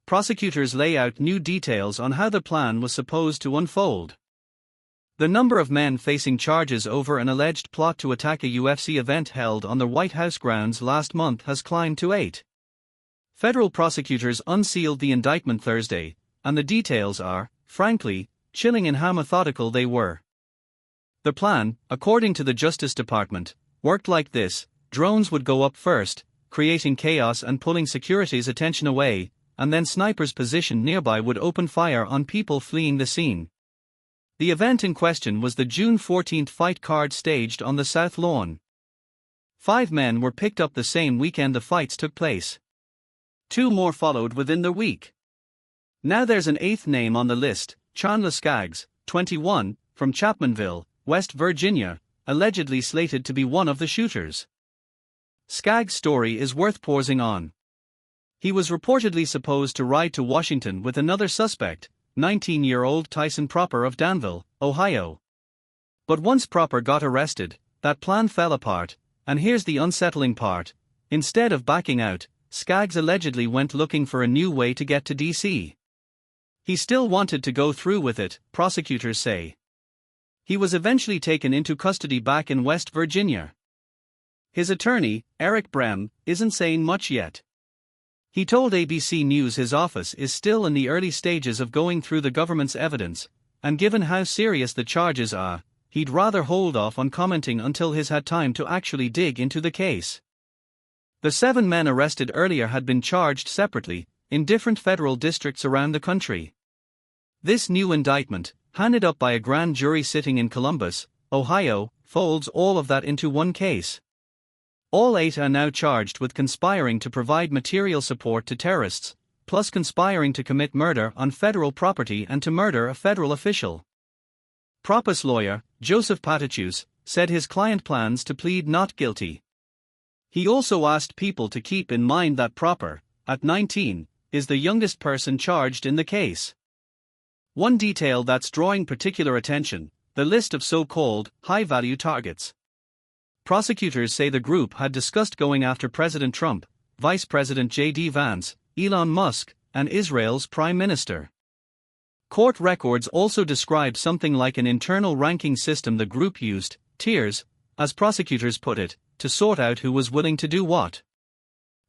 prosecutors lay out new details on how the plan was supposed to unfold. The number of men facing charges over an alleged plot to attack a UFC event held on the White House grounds last month has climbed to 8. Federal prosecutors unsealed the indictment Thursday, and the details are, frankly, chilling in how methodical they were. The plan, according to the Justice Department, worked like this: drones would go up first, creating chaos and pulling security's attention away, and then snipers positioned nearby would open fire on people fleeing the scene. The event in question was the June 14 fight card staged on the South Lawn. 5 men were picked up the same weekend the fights took place. 2 more followed within the week. Now there's an 8th name on the list: Chandler Skaggs, 21, from Chapmanville, West Virginia, allegedly slated to be one of the shooters. Skaggs' story is worth pausing on. He was reportedly supposed to ride to Washington with another suspect, 19-year-old Tyson Proper of Danville, Ohio. But once Proper got arrested, that plan fell apart, and here's the unsettling part: instead of backing out, Skaggs allegedly went looking for a new way to get to D.C. He still wanted to go through with it, prosecutors say. He was eventually taken into custody back in West Virginia. His attorney, Eric Brem, isn't saying much yet. He told ABC News his office is still in the early stages of going through the government's evidence, and given how serious the charges are, he'd rather hold off on commenting until he's had time to actually dig into the case. The 7 men arrested earlier had been charged separately, in different federal districts around the country. This new indictment, handed up by a grand jury sitting in Columbus, Ohio, folds all of that into one case. All 8 are now charged with conspiring to provide material support to terrorists, plus conspiring to commit murder on federal property and to murder a federal official. Proper's lawyer, Joseph Patachus, said his client plans to plead not guilty. He also asked people to keep in mind that Proper, at 19, is the youngest person charged in the case. One detail that's drawing particular attention: the list of so-called high-value targets. Prosecutors say the group had discussed going after President Trump, Vice President J.D. Vance, Elon Musk, and Israel's Prime Minister. Court records also describe something like an internal ranking system the group used, tiers, as prosecutors put it, to sort out who was willing to do what.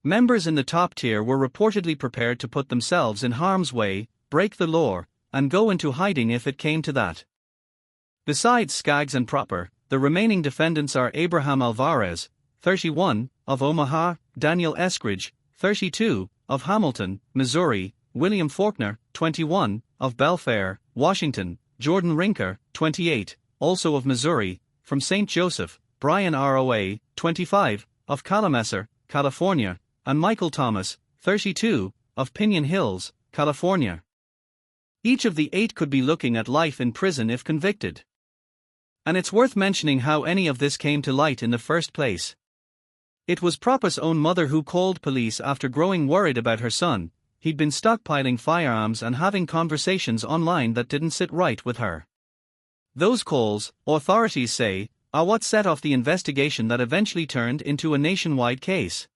Members in the top tier were reportedly prepared to put themselves in harm's way, break the law, and go into hiding if it came to that. Besides Skaggs and Proper, the remaining defendants are Abraham Alvarez, 31, of Omaha, Daniel Eskridge, 32, of Hamilton, Missouri, William Faulkner, 21, of Belfair, Washington, Jordan Rinker, 28, also of Missouri, from St. Joseph, Brian Roa, 25, of Calumet, California, and Michael Thomas, 32, of Pinion Hills, California. Each of the 8 could be looking at life in prison if convicted. And it's worth mentioning how any of this came to light in the first place. It was Proper's own mother who called police after growing worried about her son. He'd been stockpiling firearms and having conversations online that didn't sit right with her. Those calls, authorities say, are what set off the investigation that eventually turned into a nationwide case.